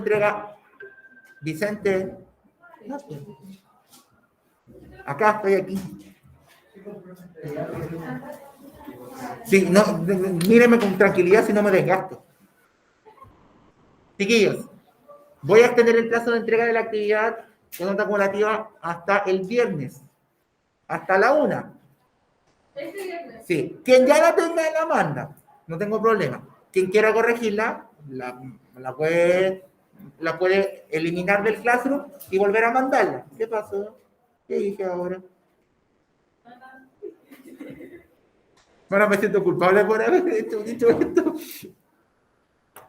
entrega. Vicente. Acá estoy aquí. Sí, no, míreme con tranquilidad si no me desgasto. Chiquillos, voy a extender el plazo de entrega de la actividad de nota acumulativa hasta el viernes, hasta la 1. Este viernes. Sí, quien ya la tenga la manda, no tengo problema. Quien quiera corregirla, la puede eliminar del Classroom y volver a mandarla. ¿Qué pasó? ¿Qué dije ahora? Bueno, me siento culpable por haber dicho esto.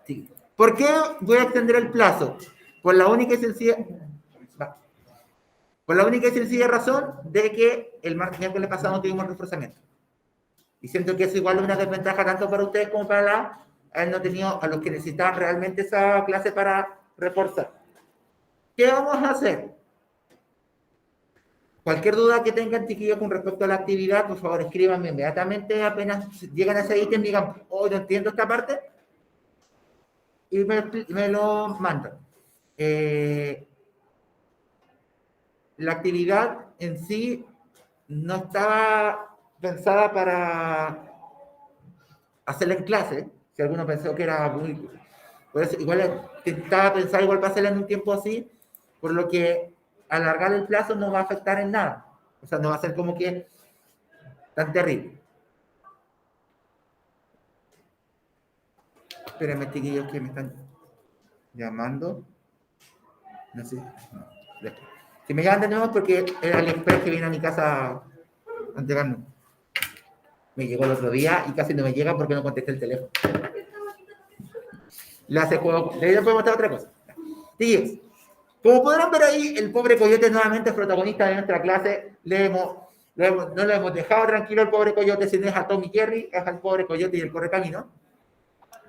Sí. ¿Por qué voy a extender el plazo? Por la única y sencilla, razón de que el miércoles pasado no tuvimos reforzamiento. Y siento que es igual una desventaja tanto para ustedes como para no tenido a los que necesitaban realmente esa clase para reforzar. ¿Qué vamos a hacer? Cualquier duda que tengan, chiquillos, con respecto a la actividad, por favor, escríbanme inmediatamente apenas llegan a ese ítem, digan, oh, no entiendo esta parte, y me lo mandan. La actividad en sí no estaba pensada para hacerla en clase, si alguno pensó que era muy... Pues igual estaba pensado igual para hacerla en un tiempo así, por lo que alargar el plazo no va a afectar en nada. O sea, no va a ser como que tan terrible. Espérenme, chiquillos, que me están llamando. No sé. No. Si me llaman de nuevo es porque era el express que viene a mi casa a entregarme. Me llegó el otro día y casi no me llega porque no contesté el teléfono. Le hace juego. Le puedo mostrar otra cosa. Chiquillos, como podrán ver ahí, el pobre coyote nuevamente es protagonista de nuestra clase. No le hemos dejado tranquilo al pobre coyote, si no es a Tommy Jerry, es al pobre coyote y el correcamino.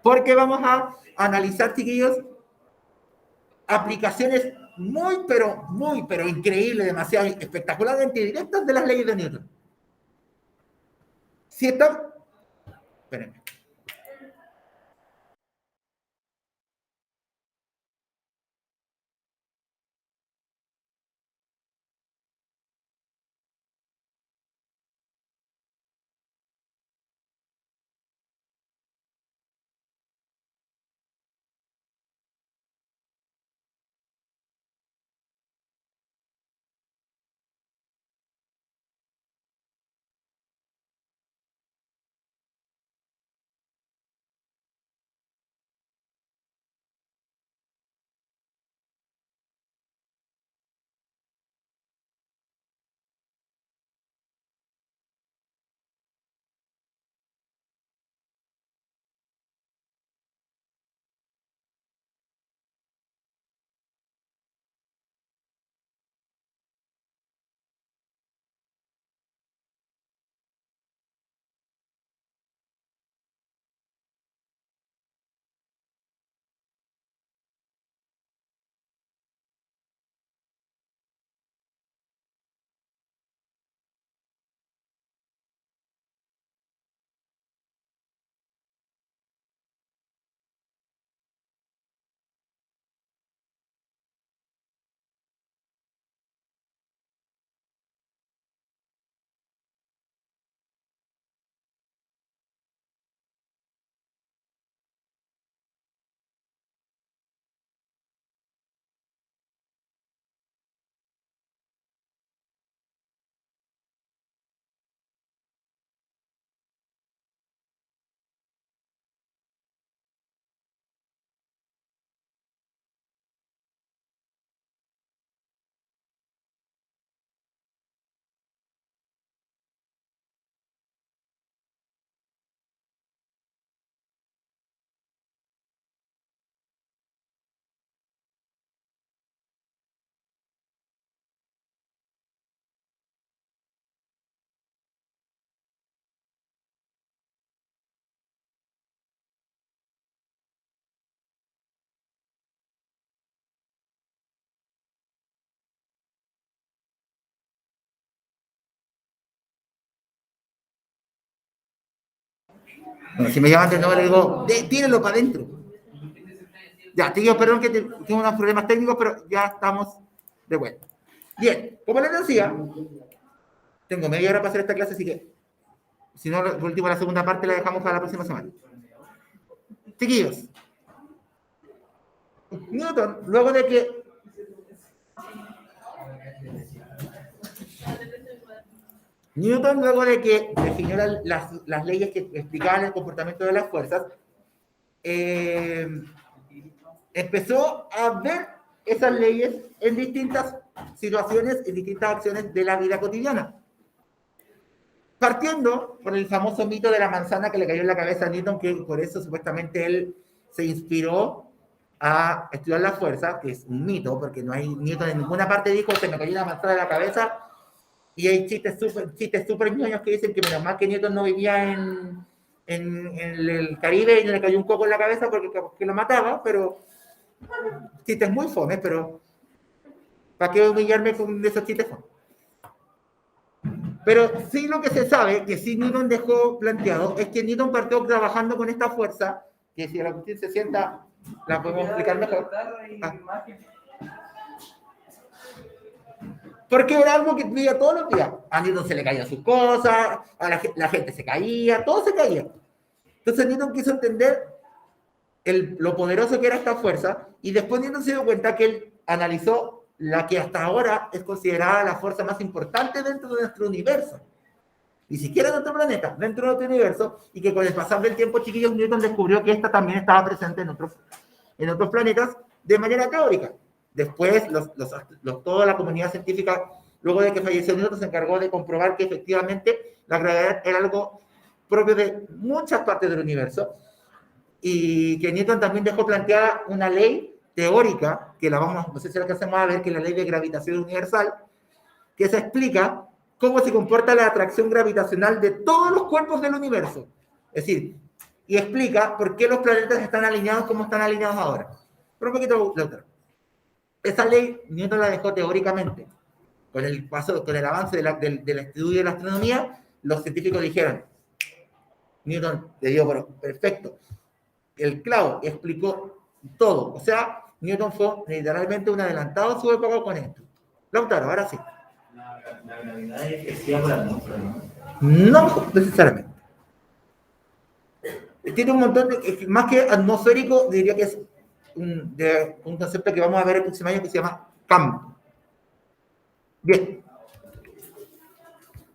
Porque vamos a analizar, chiquillos, aplicaciones muy, pero increíbles, demasiado espectacularmente directas de las leyes de Newton. Si están... Espérenme. Bueno, si me llaman de nuevo, le digo, tírenlo para adentro. Ya, tío, perdón que tengo unos problemas técnicos, pero ya estamos de vuelta. Bien, como les decía, tengo media hora para hacer esta clase, así que si no, por último, la segunda parte la dejamos para la próxima semana. Chiquillos, Newton, luego de que definió las leyes que explicaban el comportamiento de las fuerzas, empezó a ver esas leyes en distintas situaciones, en distintas acciones de la vida cotidiana. Partiendo por el famoso mito de la manzana que le cayó en la cabeza a Newton, que por eso supuestamente él se inspiró a estudiar la fuerza, que es un mito, porque no hay Newton en ninguna parte dijo se me cayó una manzana en la cabeza, y hay chistes súper ñoños que dicen que menos mal que Newton no vivía en el Caribe y no le cayó un coco en la cabeza porque lo mataba, pero chistes muy fomes, pero ¿para qué humillarme con esos chistes fomes? Pero sí lo que se sabe, que sí Newton dejó planteado, es que Newton partió trabajando con esta fuerza, que si la cuestión se sienta, la podemos explicar mejor. Porque era algo que vivía todos los días. A Newton se le caían sus cosas, a la gente se caía, todo se caía. Entonces Newton quiso entender lo poderoso que era esta fuerza, y después Newton se dio cuenta que él analizó la que hasta ahora es considerada la fuerza más importante dentro de nuestro universo. Ni siquiera en nuestro planeta, dentro de nuestro universo, y que con el pasar del tiempo, chiquillos, Newton descubrió que esta también estaba presente en otros planetas de manera teórica. Después, toda la comunidad científica, luego de que falleció Newton, se encargó de comprobar que efectivamente la gravedad era algo propio de muchas partes del universo, y que Newton también dejó planteada una ley teórica, que no sé si la alcanzamos a ver, que es la ley de gravitación universal, que se explica cómo se comporta la atracción gravitacional de todos los cuerpos del universo. Es decir, y explica por qué los planetas están alineados como están alineados ahora. Pero un poquito, doctor. Esa ley Newton la dejó teóricamente. Con el avance del estudio de la astronomía, los científicos dijeron, Newton le dio, bueno, perfecto, el clavo, explicó todo. O sea, Newton fue literalmente un adelantado a su época con esto. Lautaro, ahora sí. La gravedad es excesiva por la atmósfera, ¿no? No necesariamente. Tiene un montón de, más que atmosférico, diría que es un concepto que vamos a ver el próximo año que se llama campo. Bien.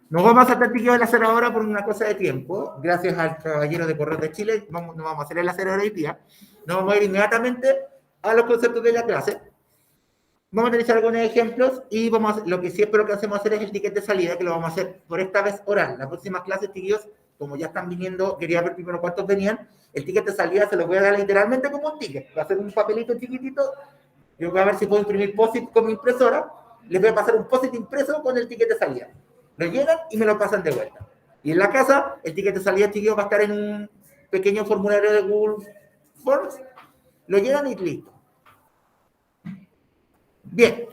Nos vamos a saltar el de la aceleradora por una cosa de tiempo. Gracias al caballero de Correos de Chile, no vamos a hacer el acelerador hoy día. Nos vamos a ir inmediatamente a los conceptos de la clase. Vamos a utilizar algunos ejemplos y lo que sí espero que hacemos hacer es el ticket de salida, que lo vamos a hacer por esta vez oral. Las próximas clases, chiquillos, como ya están viniendo, quería ver primero cuántos venían. El ticket de salida se lo voy a dar literalmente como un ticket. Va a ser un papelito chiquitito. Yo voy a ver si puedo imprimir POSIT con mi impresora. Les voy a pasar un POSIT impreso con el ticket de salida. Lo llenan y me lo pasan de vuelta. Y en la casa, el ticket de salida, chiquillos, va a estar en un pequeño formulario de Google Forms. Lo llenan y listo. Bien,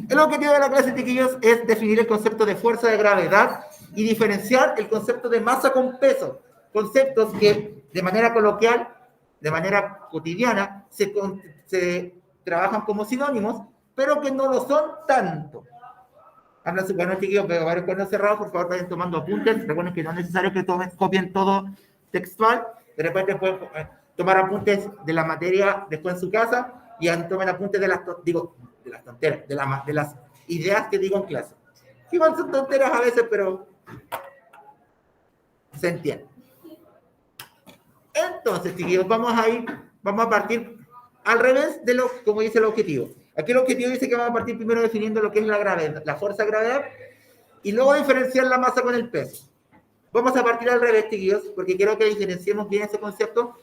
el objetivo de la clase, chiquillos, es definir el concepto de fuerza de gravedad y diferenciar el concepto de masa con peso, conceptos que de manera coloquial, de manera cotidiana, se trabajan como sinónimos, pero que no lo son tanto. Hablan su cuaderno, chiquillos, veo varios cuadernos cerrados, por favor vayan tomando apuntes, recuerden que no es necesario que copien todo textual, de repente pueden tomar apuntes de la materia después en su casa y tomen apuntes de las tonteras, de las ideas que digo en clase. Igual son tonteras a veces, pero se entiende. Entonces, chiquillos, vamos a partir al revés de como dice el objetivo. Aquí el objetivo dice que vamos a partir primero definiendo lo que es la gravedad, la fuerza de gravedad, y luego diferenciar la masa con el peso. Vamos a partir al revés, chiquillos, porque quiero que diferenciemos bien ese concepto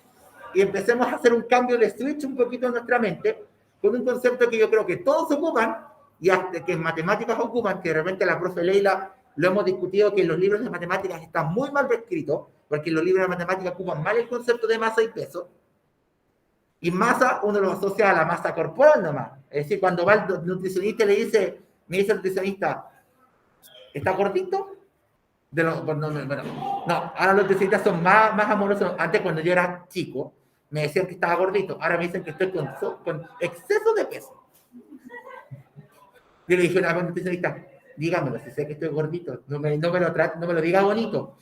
y empecemos a hacer un cambio de switch un poquito en nuestra mente, con un concepto que yo creo que todos ocupan, y hasta que en matemáticas ocupan, que de repente la profe Leila lo hemos discutido, que en los libros de matemáticas está muy mal descrito, porque en los libros de matemáticas ocupan mal el concepto de masa y peso, y masa uno lo asocia a la masa corporal nomás. Es decir, cuando va el nutricionista y me dice el nutricionista, ¿está gordito? No, ahora los nutricionistas son más amorosos. Antes, cuando yo era chico, Me decían que estaba gordito, ahora me dicen que estoy con exceso de peso. Yo le dije a una nutricionista, dígamelo, si sé que estoy gordito, no me lo diga bonito.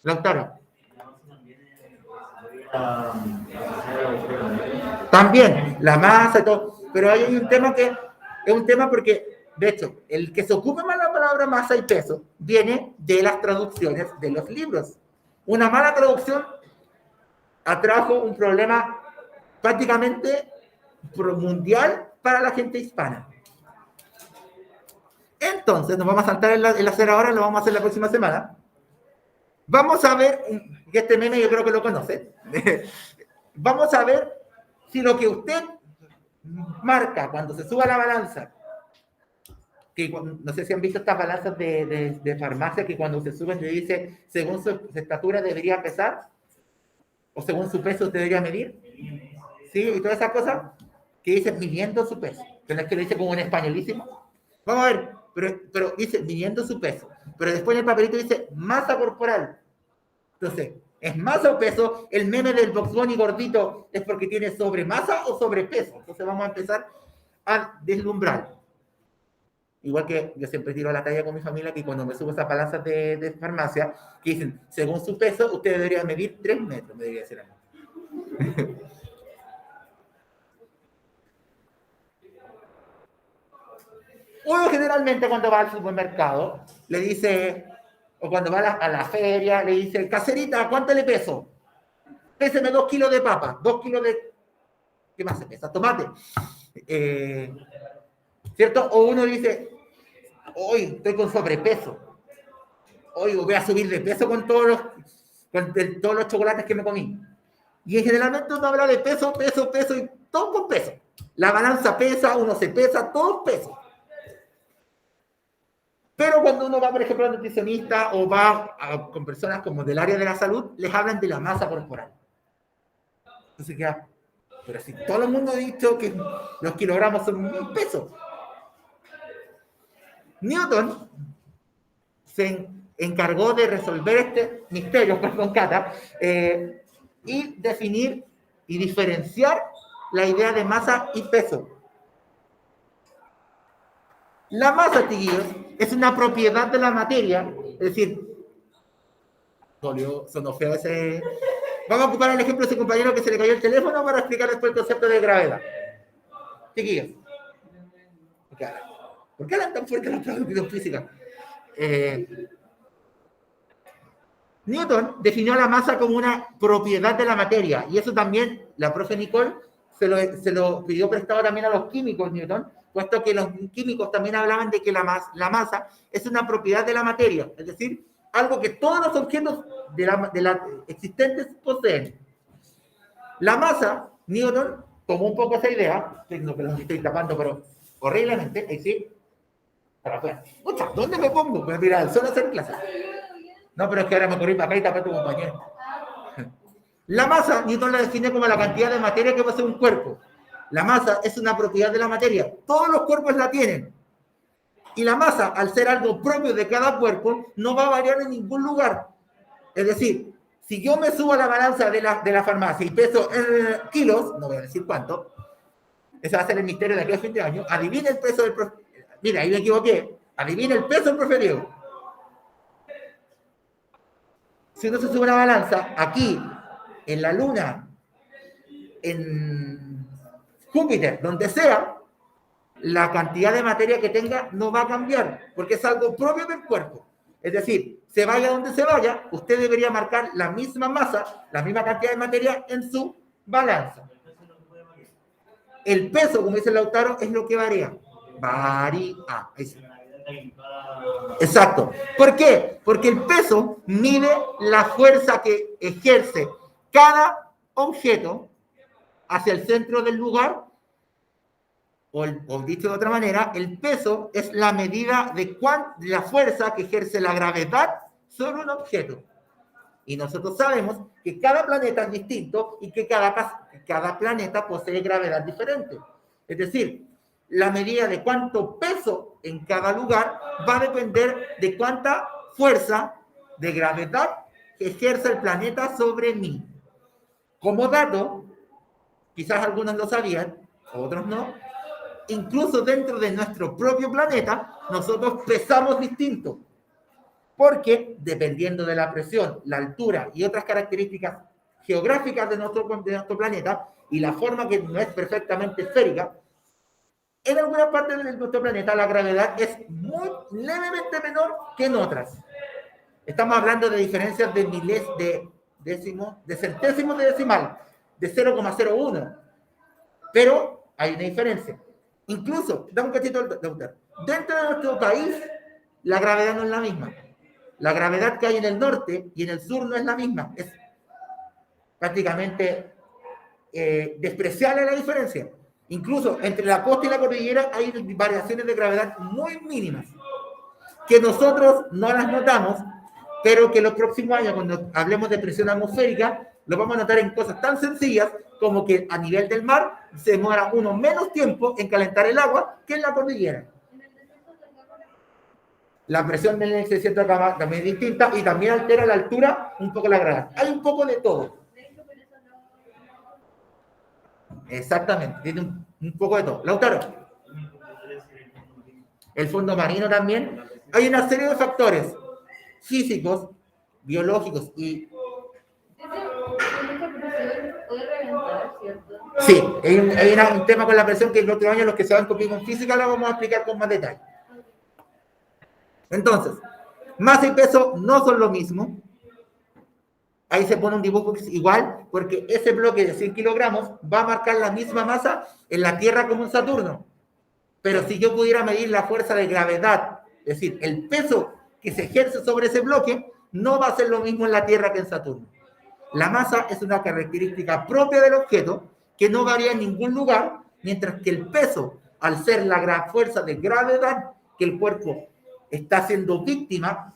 Lautaro. También, la masa y todo, pero hay un tema que es un tema porque, de hecho, el que se ocupe más la palabra masa y peso viene de las traducciones de los libros. Una mala traducción atrajo un problema prácticamente mundial para la gente hispana. Entonces, nos vamos a saltar el hacer ahora, lo vamos a hacer la próxima semana. Vamos a ver, que este meme yo creo que lo conoce. Vamos a ver si lo que usted marca cuando se suba la balanza, que no sé si han visto estas balanzas de farmacia que cuando se suben le dice según su estatura debería pesar o según su peso debería medir, ¿sí? Y todas esas cosas que dice midiendo su peso, que no es que lo dice como en españolísimo. Vamos a ver, pero dice midiendo su peso, pero después en el papelito dice masa corporal. Entonces, ¿es masa o peso? El meme del Box Bunny gordito es porque tiene sobremasa o sobrepeso. Entonces vamos a empezar a deslumbrar. Igual que yo siempre tiro la talla con mi familia que cuando me subo esas balanzas de farmacia, que dicen, según su peso, usted debería medir 3 metros, me debería decir a mí. Uno generalmente cuando va al supermercado le dice, o cuando va a la feria, le dice, caserita, ¿cuánto le peso? Péseme 2 kilos de papa, 2 kilos de... ¿Qué más se pesa? Tomate. ¿Cierto? O uno dice, hoy estoy con sobrepeso. Hoy voy a subir de peso con todos los chocolates que me comí. Y generalmente uno habla de peso, peso, peso, y todo con peso. La balanza pesa, uno se pesa, todo peso. Pero cuando uno va, por ejemplo, a un nutricionista o va con personas como del área de la salud, les hablan de la masa corporal. Entonces queda, pero si todo el mundo ha dicho que los kilogramos son un peso. Newton se encargó de resolver este misterio, perdón, Cata, y definir y diferenciar la idea de masa y peso. La masa, chiquillos, es una propiedad de la materia, es decir, sonó feo ese... Vamos a ocupar el ejemplo de ese compañero que se le cayó el teléfono para explicar después el concepto de gravedad. Chiquillos. ¿Por qué hablan tan fuerte los productos física? Newton definió la masa como una propiedad de la materia, y eso también la profe Nicole se lo pidió prestado también a los químicos, Newton, puesto que los químicos también hablaban de que la masa es una propiedad de la materia, es decir, algo que todos los objetos de la existentes poseen. La masa, Newton tomó un poco esa idea, no que los estoy tapando, pero horriblemente, y sí, para afuera. ¿Dónde me pongo? Pues mira, el sol hacer clase. No, pero es que ahora me corrí para acá y tapé a tu compañero. La masa, Newton la define como la cantidad de materia que posee un cuerpo. La masa es una propiedad de la materia. Todos los cuerpos la tienen. Y la masa, al ser algo propio de cada cuerpo, no va a variar en ningún lugar. Es decir, si yo me subo a la balanza de la farmacia y peso kilos, no voy a decir cuánto, ese va a ser el misterio de aquí a fin de año, adivina el peso del profe. Mira, ahí me equivoqué. Adivina el peso del profe Diego. Si uno se sube a la balanza, aquí, en la Luna, en Júpiter, donde sea, la cantidad de materia que tenga no va a cambiar, porque es algo propio del cuerpo. Es decir, se vaya donde se vaya, usted debería marcar la misma masa, la misma cantidad de materia en su balanza. El peso, como dice Lautaro, es lo que varía. Varía. Exacto. ¿Por qué? Porque el peso mide la fuerza que ejerce cada objeto hacia el centro del lugar, o dicho de otra manera, el peso es la medida de la fuerza que ejerce la gravedad sobre un objeto. Y nosotros sabemos que cada planeta es distinto y que cada planeta posee gravedad diferente. Es decir, la medida de cuánto peso en cada lugar va a depender de cuánta fuerza de gravedad ejerce el planeta sobre mí. Como dato, quizás algunos lo sabían, otros no, incluso dentro de nuestro propio planeta, nosotros pesamos distinto, porque dependiendo de la presión, la altura y otras características geográficas de nuestro planeta y la forma que no es perfectamente esférica, en algunas partes de nuestro planeta la gravedad es muy levemente menor que en otras. Estamos hablando de diferencias de miles de décimos, de centésimos de decimal, de 0,01. Pero hay una diferencia. Incluso, dame un cachito, doctor. Dentro de nuestro país, la gravedad no es la misma. La gravedad que hay en el norte y en el sur no es la misma. Es prácticamente despreciable la diferencia. Incluso entre la costa y la cordillera hay variaciones de gravedad muy mínimas, que nosotros no las notamos, pero que los próximos años, cuando hablemos de presión atmosférica, lo vamos a notar en cosas tan sencillas como que a nivel del mar se demora uno menos tiempo en calentar el agua que en la cordillera. La presión del desierto de Atacama también es distinta y también altera la altura un poco la gravedad. Hay un poco de todo. Exactamente, tiene un poco de todo. Lautaro. El fondo marino también. Hay una serie de factores físicos, biológicos y... Puede reventar, ¿cierto? Sí, hay un tema con la presión que el otro año los que saben conmigo en física lo vamos a explicar con más detalle. Entonces, masa y peso no son lo mismo. Ahí se pone un dibujo igual, porque ese bloque de 100 kilogramos va a marcar la misma masa en la Tierra como en Saturno. Pero si yo pudiera medir la fuerza de gravedad, es decir, el peso que se ejerce sobre ese bloque, no va a ser lo mismo en la Tierra que en Saturno. La masa es una característica propia del objeto que no varía en ningún lugar, mientras que el peso, al ser la gran fuerza de gravedad que el cuerpo está siendo víctima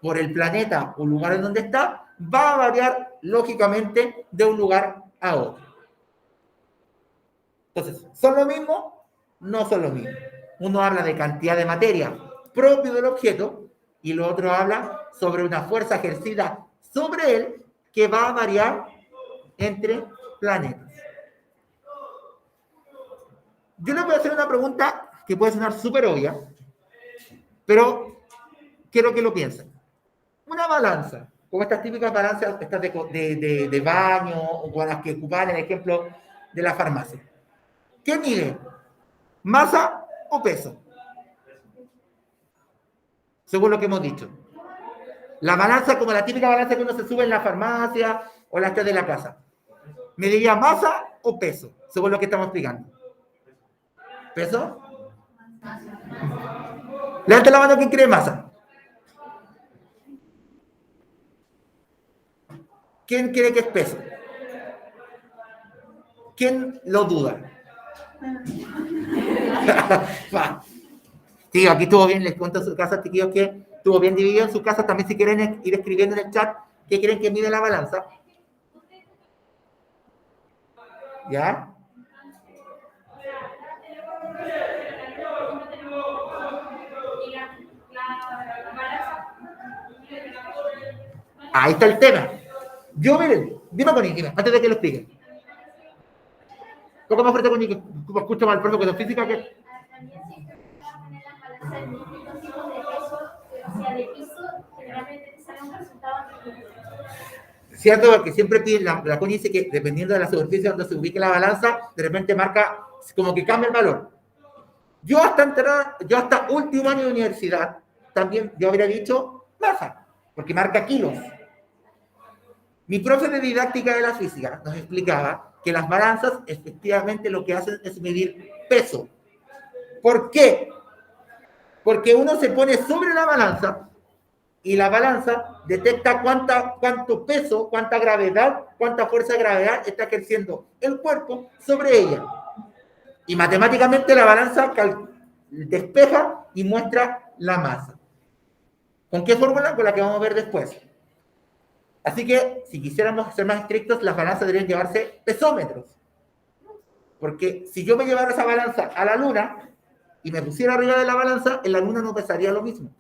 por el planeta o lugar en donde está, va a variar lógicamente de un lugar a otro. Entonces, ¿son lo mismo? No son lo mismo. Uno habla de cantidad de materia propio del objeto y lo otro habla sobre una fuerza ejercida sobre él que va a variar entre planetas. Yo les voy a hacer una pregunta que puede sonar súper obvia, pero quiero que lo piensen. Una balanza, como estas típicas balanzas estas de baño o con las que ocupan el ejemplo de la farmacia. ¿Qué mide? ¿Masa o peso? Según lo que hemos dicho. La balanza, como la típica balanza que uno se sube en la farmacia o las de la casa. ¿Mediría masa o peso? Según lo que estamos explicando. ¿Peso? Levanta la mano quien cree masa. ¿Quién cree que es peso? ¿Quién lo duda? Sí, aquí estuvo bien, les cuento a sus casas, chiquillos, que estuvo bien dividido en sus casas. También si quieren ir escribiendo en el chat qué creen que mide la balanza. ¿Ya? Ahí está el tema. Yo, miren, dime con dime, antes de que lo explique. Un poco más fuerte con Nicky, escucho mal el profe de física que... También siempre trabajan en las balanzas distintos tipos de peso, o sea, de piso, generalmente te sale un resultado distinto. Cierto, porque siempre piden, la Connie dice que dependiendo de la superficie donde se ubique la balanza, de repente marca, como que cambia el valor. Yo hasta último año de universidad, también yo habría dicho masa, porque marca kilos. Mi profe de didáctica de la física nos explicaba que las balanzas efectivamente lo que hacen es medir peso. ¿Por qué? Porque uno se pone sobre la balanza y la balanza detecta cuánto peso, cuánta gravedad, cuánta fuerza de gravedad está ejerciendo el cuerpo sobre ella. Y matemáticamente la balanza despeja y muestra la masa. ¿Con qué fórmula? Con la que vamos a ver después. Así que, si quisiéramos ser más estrictos, las balanzas deberían llevarse pesómetros. Porque si yo me llevara esa balanza a la luna y me pusiera arriba de la balanza, en la luna no pesaría lo mismo.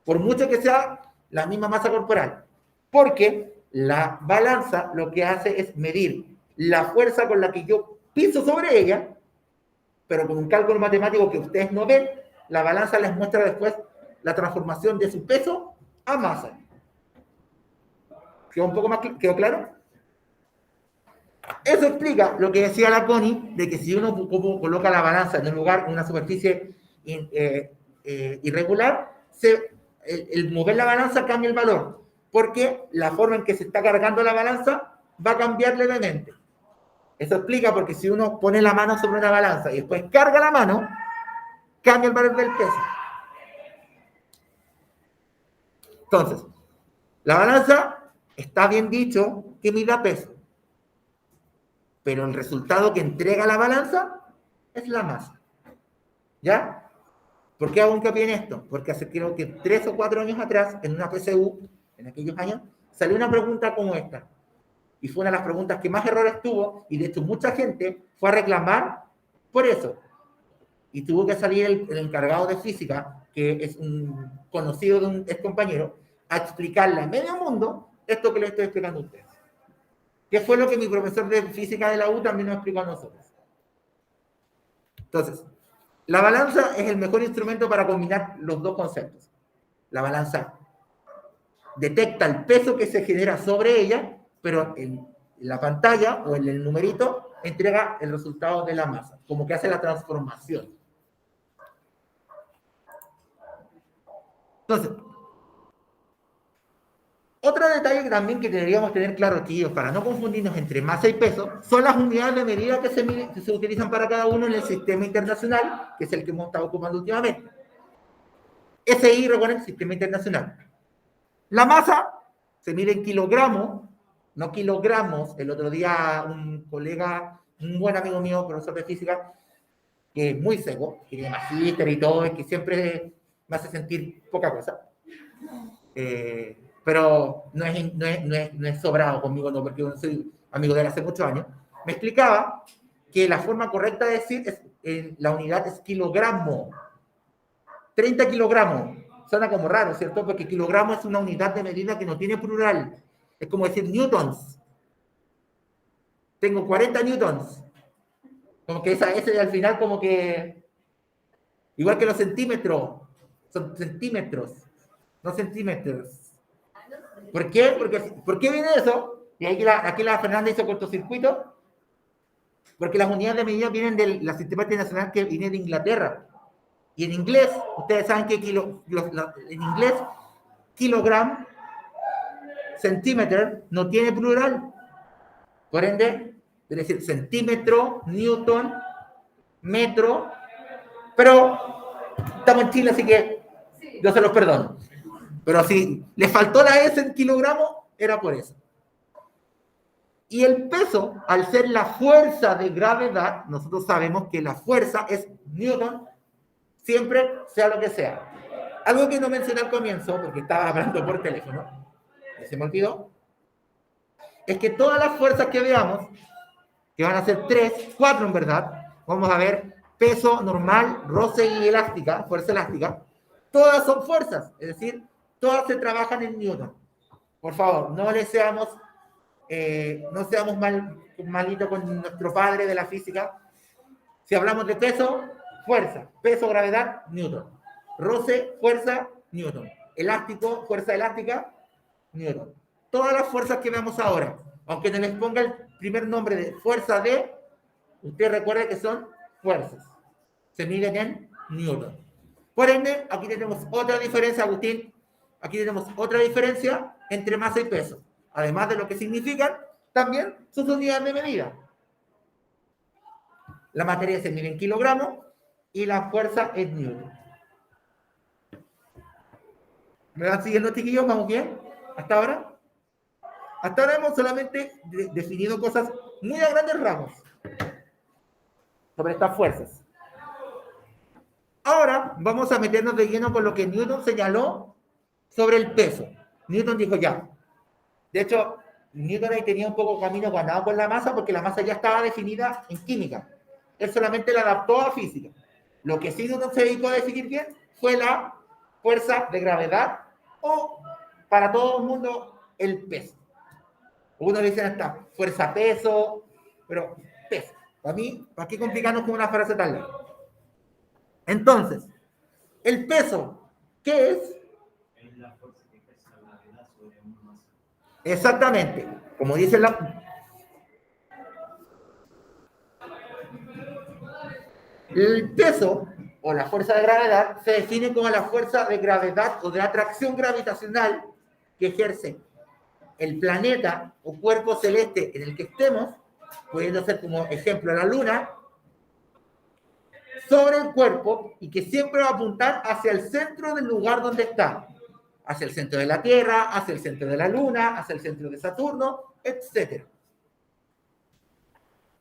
Por mucho que sea la misma masa corporal. Porque la balanza lo que hace es medir la fuerza con la que yo piso sobre ella, pero con un cálculo matemático que ustedes no ven, la balanza les muestra después la transformación de su peso a masa. ¿Quedó un poco más quedó claro? Eso explica lo que decía la Connie, de que si uno coloca la balanza en un lugar, en una superficie irregular, el mover la balanza cambia el valor, porque la forma en que se está cargando la balanza va a cambiar levemente. Eso explica porque si uno pone la mano sobre una balanza y después carga la mano, cambia el valor del peso. Entonces, la balanza está bien dicho que mida peso, pero el resultado que entrega la balanza es la masa. ¿Ya? ¿Por qué hago hincapié en esto? Porque hace creo que 3 o 4 años atrás, en una PSU, en aquellos años, salió una pregunta como esta. Y fue una de las preguntas que más errores tuvo, y de hecho mucha gente fue a reclamar por eso. Y tuvo que salir el encargado de física, que es un conocido de un ex compañero, a explicarle a medio mundo esto que le estoy explicando a ustedes. Que fue lo que mi profesor de física de la U también nos explicó a nosotros. Entonces, la balanza es el mejor instrumento para combinar los dos conceptos. La balanza detecta el peso que se genera sobre ella, pero en la pantalla o en el numerito entrega el resultado de la masa, como que hace la transformación. Entonces, otro detalle también que deberíamos tener claro, chicos, para no confundirnos entre masa y peso, son las unidades de medida que se utilizan para cada uno en el sistema internacional, que es el que hemos estado ocupando últimamente. SI, recuerden, sistema internacional. La masa se mide en kilogramos, no kilogramos. El otro día un colega, un buen amigo mío, profesor de física, que es muy seco, que tiene magíster y todo, y que siempre me hace sentir poca cosa. Pero no es sobrado conmigo, no, porque yo soy amigo de él hace muchos años. Me explicaba que la forma correcta de decir es, la unidad es kilogramo. 30 kilogramos. Suena como raro, ¿cierto? Porque kilogramo es una unidad de medida que no tiene plural. Es como decir newtons. Tengo 40 newtons. Como que ese al final como que... Igual que los centímetros. Son centímetros, no centímetros. ¿Por qué? ¿Por qué viene eso? Y aquí la Fernanda hizo cortocircuito. Porque las unidades de medida vienen del sistema internacional que viene de Inglaterra. Y en inglés, ustedes saben que en inglés, kilogram, centímetro, no tiene plural. Por ende, es decir, centímetro, newton, metro. Pero estamos en Chile, así que yo se los perdono. Pero si le faltó la S en kilogramo, era por eso. Y el peso, al ser la fuerza de gravedad, nosotros sabemos que la fuerza es Newton, siempre sea lo que sea. Algo que no mencioné al comienzo, porque estaba hablando por teléfono, y se me olvidó, es que todas las fuerzas que veamos, que van a ser 3, 4 en verdad, vamos a ver peso normal, roce y elástica, fuerza elástica, todas son fuerzas, es decir, todas se trabajan en Newton. Por favor, no seamos malitos con nuestro padre de la física. Si hablamos de peso, fuerza. Peso, gravedad, Newton. Roce, fuerza, Newton. Elástico, fuerza elástica, Newton. Todas las fuerzas que veamos ahora, aunque no les ponga el primer nombre de fuerza D, usted recuerde que son fuerzas. Se miden en Newton. Por ende, aquí tenemos otra diferencia, Agustín. Aquí tenemos otra diferencia entre masa y peso. Además de lo que significan, también sus unidades de medida. La materia se mide en kilogramos y la fuerza es Newton. ¿Me van siguiendo, chiquillos? ¿Vamos bien? ¿Hasta ahora? Hasta ahora hemos solamente definido cosas muy a grandes rasgos sobre estas fuerzas. Ahora vamos a meternos de lleno con lo que Newton señaló sobre el peso. Newton dijo ya. De hecho, Newton ahí tenía un poco camino ganado con la masa porque la masa ya estaba definida en química. Él solamente la adaptó a física. Lo que sí Newton se dedicó a definir bien fue la fuerza de gravedad o, para todo el mundo, el peso. Uno le dicen hasta fuerza-peso, pero peso. Para mí, ¿para qué complicarnos con una frase tan larga? Entonces, el peso, ¿qué es? Es la fuerza que ejerce la gravedad sobre una masa. Exactamente, como dice la... El peso o la fuerza de gravedad se define como la fuerza de gravedad o de atracción gravitacional que ejerce el planeta o cuerpo celeste en el que estemos, pudiendo ser como ejemplo la Luna, sobre el cuerpo y que siempre va a apuntar hacia el centro del lugar donde está, hacia el centro de la Tierra, hacia el centro de la Luna, hacia el centro de Saturno, etc.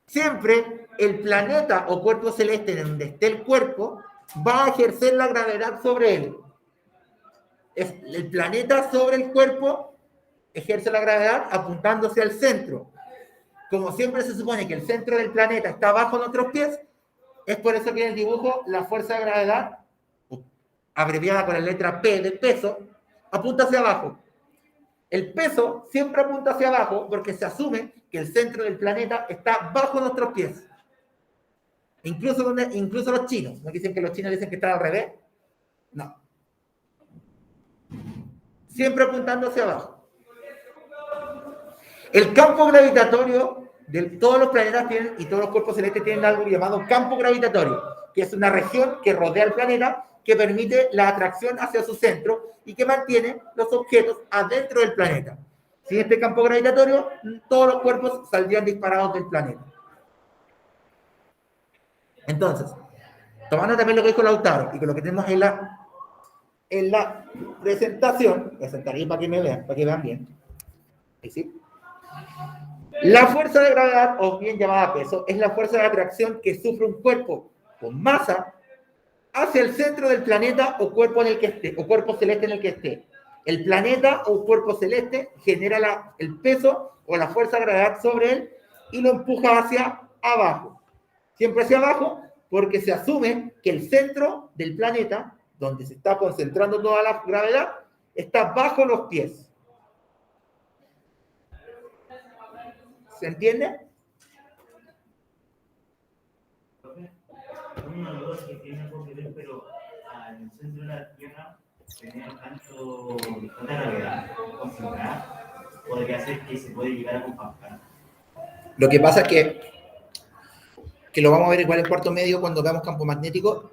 Siempre el planeta o cuerpo celeste en donde esté el cuerpo va a ejercer la gravedad sobre él. El planeta sobre el cuerpo ejerce la gravedad apuntándose al centro. Como siempre se supone que el centro del planeta está bajo nuestros pies, es por eso que en el dibujo la fuerza de gravedad, abreviada con la letra P de peso, apunta hacia abajo. El peso siempre apunta hacia abajo porque se asume que el centro del planeta está bajo nuestros pies. Incluso los chinos, ¿no dicen que los chinos dicen que está al revés? No. Siempre apuntando hacia abajo. El campo gravitatorio de todos los planetas tienen, y todos los cuerpos celestes tienen algo llamado campo gravitatorio, que es una región que rodea el planeta que permite la atracción hacia su centro y que mantiene los objetos adentro del planeta. Sin este campo gravitatorio, todos los cuerpos saldrían disparados del planeta. Entonces, tomando también lo que dijo Lautaro y con lo que tenemos en la presentación, presentaré para que me vean, para que vean bien. ¿Sí? La fuerza de gravedad, o bien llamada peso, es la fuerza de atracción que sufre un cuerpo con masa hacia el centro del planeta o cuerpo en el que esté, o cuerpo celeste en el que esté. El planeta o cuerpo celeste genera el peso o la fuerza de gravedad sobre él y lo empuja hacia abajo. Siempre hacia abajo, porque se asume que el centro del planeta, donde se está concentrando toda la gravedad, está bajo los pies. ¿Se entiende? Una duda que tiene algo que ver, pero en el centro de la Tierra tener tanta gravedad concentrada podría hacer que se puede llegar a compactar. Lo que pasa es que lo vamos a ver igual en cuarto medio cuando veamos campo magnético.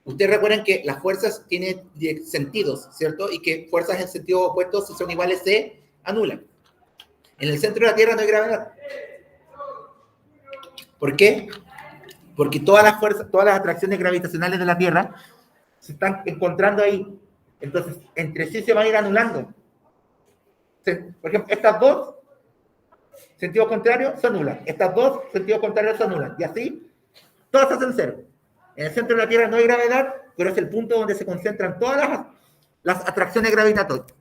Ustedes recuerden que las fuerzas tienen sentidos, ¿cierto? Y que fuerzas en sentido opuesto, si son iguales, se anulan. En el centro de la Tierra no hay gravedad. ¿Por qué? Porque todas las fuerzas, todas las atracciones gravitacionales de la Tierra se están encontrando ahí. Entonces, entre sí se van a ir anulando. Por ejemplo, estas dos sentidos contrarios se anulan. Estas dos sentidos contrarios se anulan. Y así, todas hacen cero. En el centro de la Tierra no hay gravedad, pero es el punto donde se concentran todas las atracciones gravitatorias.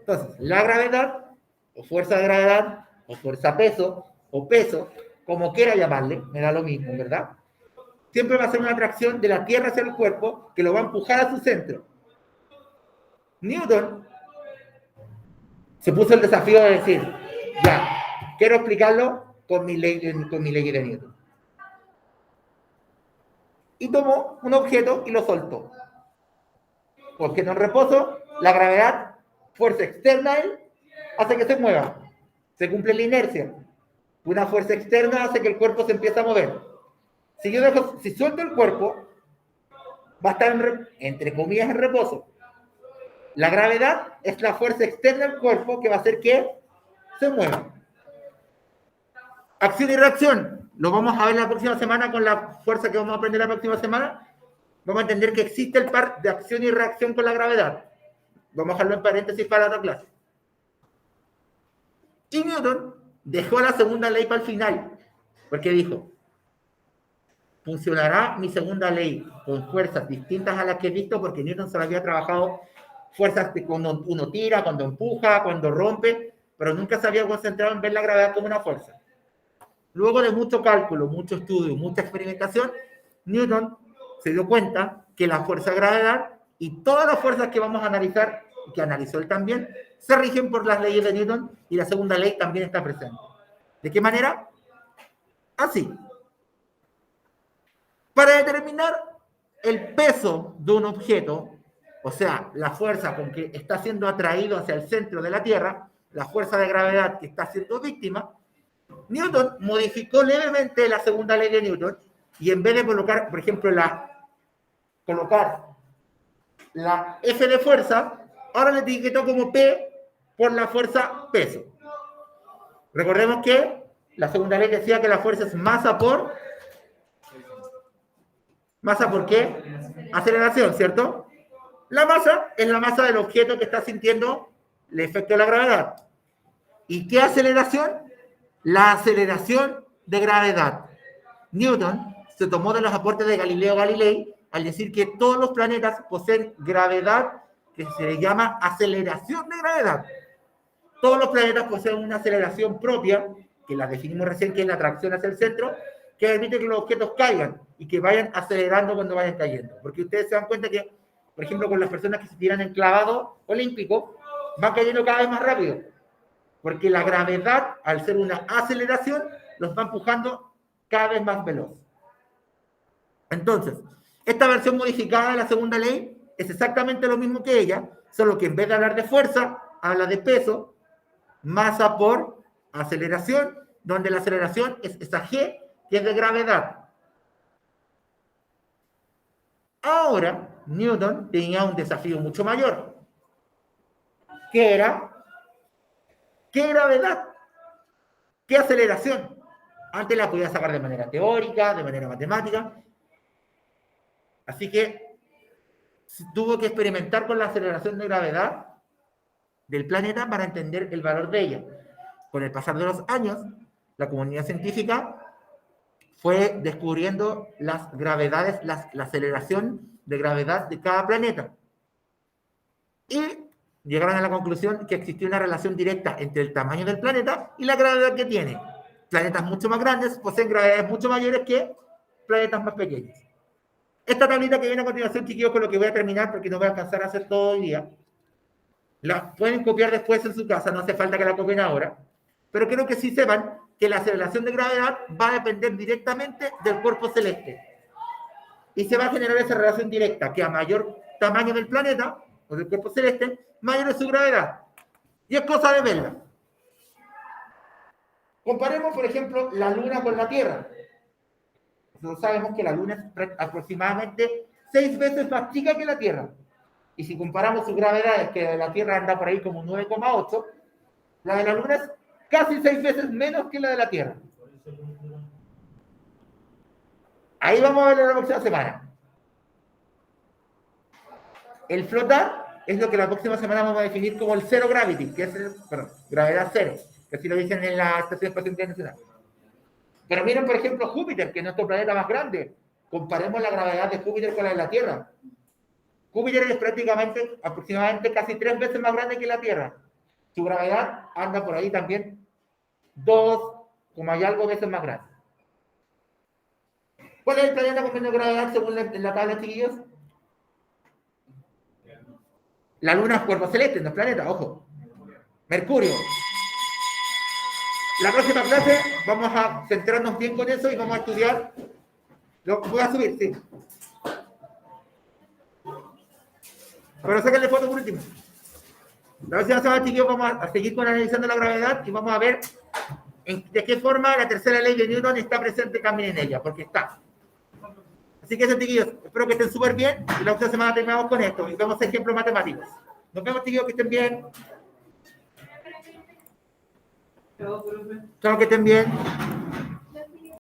Entonces, la gravedad, o fuerza de gravedad, o fuerza peso, o peso, como quiera llamarle, me da lo mismo, ¿verdad? Siempre va a ser una atracción de la Tierra hacia el cuerpo que lo va a empujar a su centro. Newton se puso el desafío de decir, ya, quiero explicarlo con mi ley de Newton. Y tomó un objeto y lo soltó. Objeto en reposo, la gravedad, fuerza externa a él, hace que se mueva. Se cumple la inercia. Una fuerza externa hace que el cuerpo se empiece a mover. Si suelto el cuerpo, va a estar, entre comillas, en reposo. La gravedad es la fuerza externa al cuerpo que va a hacer que se mueva. Acción y reacción. Lo vamos a ver la próxima semana con la fuerza que vamos a aprender la próxima semana. Vamos a entender que existe el par de acción y reacción con la gravedad. Vamos a dejarlo en paréntesis para otra clase. Y Newton dejó la segunda ley para el final, porque dijo, funcionará mi segunda ley con fuerzas distintas a las que he visto, porque Newton solo había trabajado fuerzas de cuando uno tira, cuando empuja, cuando rompe, pero nunca se había concentrado en ver la gravedad como una fuerza. Luego de mucho cálculo, mucho estudio, mucha experimentación, Newton se dio cuenta que la fuerza de gravedad y todas las fuerzas que vamos a analizar que analizó él también, se rigen por las leyes de Newton y la segunda ley también está presente. ¿De qué manera? Así. Para determinar el peso de un objeto, o sea, la fuerza con que está siendo atraído hacia el centro de la Tierra, la fuerza de gravedad que está siendo víctima, Newton modificó levemente la segunda ley de Newton y en vez de colocar, por ejemplo, colocar la F de fuerza, ahora le etiquetó como P por la fuerza peso. Recordemos que la segunda ley decía que la fuerza es masa por qué? Aceleración, ¿cierto? La masa es la masa del objeto que está sintiendo el efecto de la gravedad. ¿Y qué aceleración? La aceleración de gravedad. Newton se tomó de los aportes de Galileo Galilei al decir que todos los planetas poseen gravedad que se le llama aceleración de gravedad. Todos los planetas poseen una aceleración propia, que la definimos recién, que es la atracción hacia el centro, que permite que los objetos caigan y que vayan acelerando cuando vayan cayendo. Porque ustedes se dan cuenta que, por ejemplo, con las personas que se tiran en clavado olímpico, van cayendo cada vez más rápido. Porque la gravedad, al ser una aceleración, los va empujando cada vez más veloz. Entonces, esta versión modificada de la segunda ley es exactamente lo mismo que ella, solo que en vez de hablar de fuerza, habla de peso, masa por aceleración, donde la aceleración es esa G, que es de gravedad. Ahora, Newton tenía un desafío mucho mayor, que era, ¿qué gravedad? ¿Qué aceleración? Antes la podía sacar de manera teórica, de manera matemática, así que tuvo que experimentar con la aceleración de gravedad del planeta para entender el valor de ella. Con el pasar de los años, la comunidad científica fue descubriendo las gravedades, la aceleración de gravedad de cada planeta. Y llegaron a la conclusión que existía una relación directa entre el tamaño del planeta y la gravedad que tiene. Planetas mucho más grandes poseen gravedades mucho mayores que planetas más pequeños. Esta tablita que viene a continuación, chiquillos, con lo que voy a terminar, porque no voy a alcanzar a hacer todo hoy día, la pueden copiar después en su casa, no hace falta que la copien ahora, pero quiero que sí sepan que la aceleración de gravedad va a depender directamente del cuerpo celeste. Y se va a generar esa relación directa, que a mayor tamaño del planeta, o del cuerpo celeste, mayor es su gravedad. Y es cosa de verla. Comparemos, por ejemplo, la Luna con la Tierra. Nosotros sabemos que la Luna es aproximadamente 6 veces más chica que la Tierra. Y si comparamos sus gravedades, que la Tierra anda por ahí como 9,8, la de la Luna es casi 6 veces menos que la de la Tierra. Ahí vamos a ver la próxima semana. El flotar es lo que la próxima semana vamos a definir como el zero gravity, que es gravedad cero, que así lo dicen en la Estación Espacial Internacional. Pero miren, por ejemplo, Júpiter, que es nuestro planeta más grande. Comparemos la gravedad de Júpiter con la de la Tierra. Júpiter es prácticamente, aproximadamente casi 3 veces más grande que la Tierra. Su gravedad anda por ahí también 2, como hay algo, veces más grande. ¿Cuál es el planeta con menos gravedad según la tabla, chiquillos? La Luna es cuerpo celeste, no es planeta, ojo. Mercurio. La próxima clase vamos a centrarnos bien con eso y vamos a estudiar. Lo voy a subir, sí. Pero sáquenle foto por último. La próxima semana, chiquillos, vamos a seguir analizando la gravedad y vamos a ver de qué forma la tercera ley de Newton está presente también en ella, porque está. Así que eso, chiquillos, espero que estén súper bien y la próxima semana terminamos con esto y vemos ejemplos matemáticos. Nos vemos, chiquillos, que estén bien. Chao, que estén bien.